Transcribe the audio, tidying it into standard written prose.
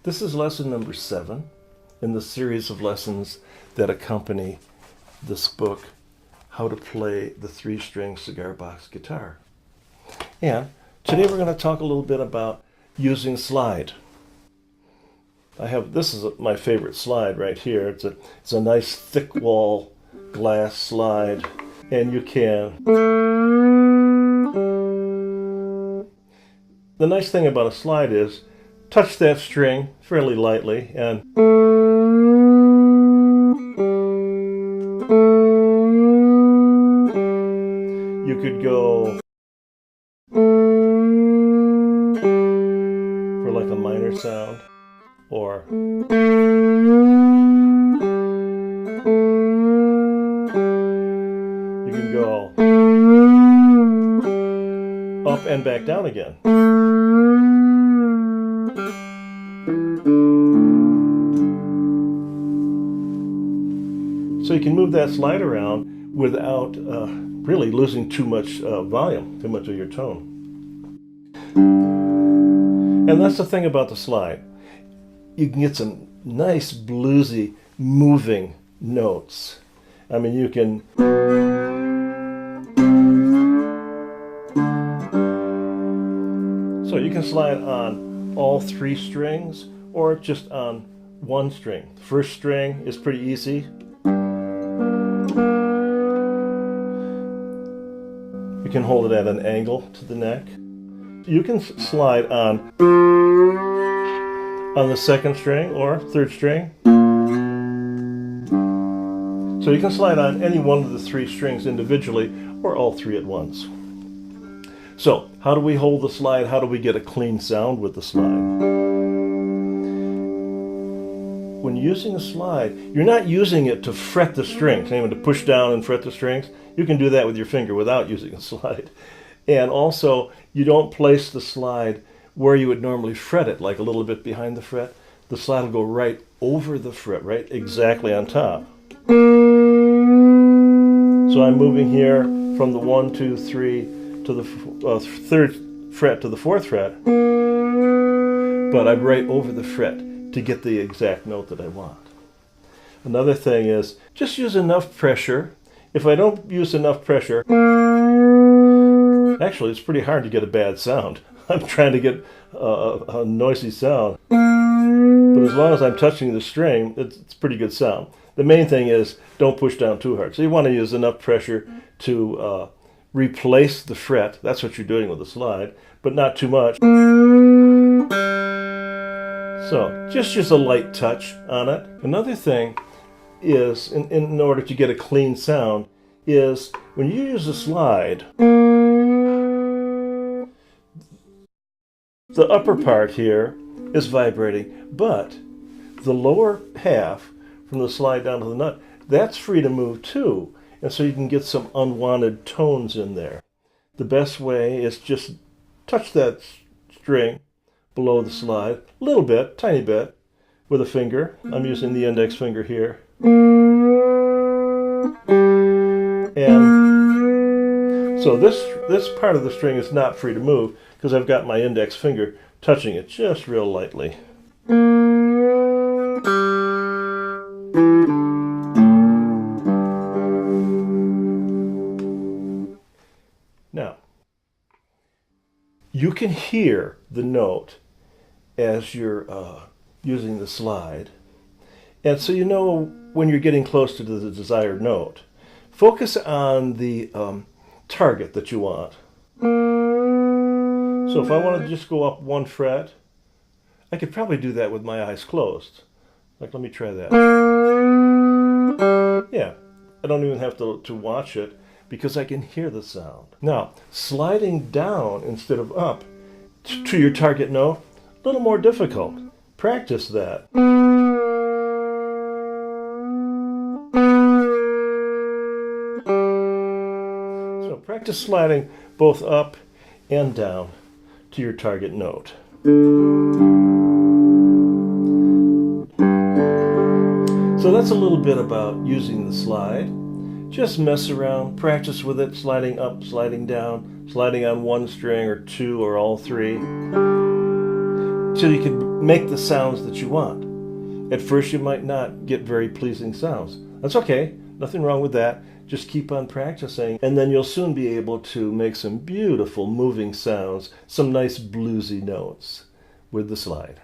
This is lesson number 7 in the series of lessons that accompany this book, How to Play the 3-String Cigar Box Guitar. And today we're going to talk a little bit about using slide. This is my favorite slide right here. It's a nice thick wall glass slide, and you can. The nice thing about a slide is touch that string fairly lightly and you could go for like a minor sound, or you can go up and back down again. So you can move that slide around without really losing too much volume, too much of your tone. And that's the thing about the slide. You can get some nice bluesy moving notes. I mean, you can slide on all 3 strings or just on 1 string. The first string is pretty easy. You can hold it at an angle to the neck. You can slide on the 2nd string or 3rd string. So you can slide on any one of the 3 strings individually or all 3 at once. So how do we hold the slide? How do we get a clean sound with the slide? When using a slide, you're not using it to fret the strings, to push down and fret the strings. You can do that with your finger without using a slide. And also, you don't place the slide where you would normally fret it, like a little bit behind the fret. The slide will go right over the fret, right exactly on top. So I'm moving here from the 1, 2, 3 to the 3rd fret to the 4th fret, but I'm right over the fret to get the exact note that I want. Another thing is just use enough pressure. If I don't use enough pressure, actually it's pretty hard to get a bad sound. I'm trying to get a noisy sound, but as long as I'm touching the string, it's pretty good sound. The main thing is don't push down too hard. So you want to use enough pressure to replace the fret. That's what you're doing with the slide, but not too much. So just use a light touch on it. Another thing is, in order to get a clean sound, is when you use a slide, the upper part here is vibrating, but the lower half from the slide down to the nut, that's free to move too. And so you can get some unwanted tones in there. The best way is just touch that string below the slide, a little bit, tiny bit, with a finger. I'm using the index finger here. And so this part of the string is not free to move because I've got my index finger touching it just real lightly. Now, you can hear the note as you're using the slide, and so you know when you're getting close to the desired note. Focus on the target that you want. So if I want to just go up 1 fret, I could probably do that with my eyes closed. Like, let me try that. Yeah, I don't even have to watch it because I can hear the sound. Now, sliding down instead of up to your target note, a little more difficult. Practice that. So practice sliding both up and down to your target note. So that's a little bit about using the slide. just mess around, practice with it, sliding up, sliding down, sliding on one string or two or all three, till you can make the sounds that you want. At first you might not get very pleasing sounds. That's okay, nothing wrong with that. Just keep on practicing, and then you'll soon be able to make some beautiful moving sounds, some nice bluesy notes with the slide.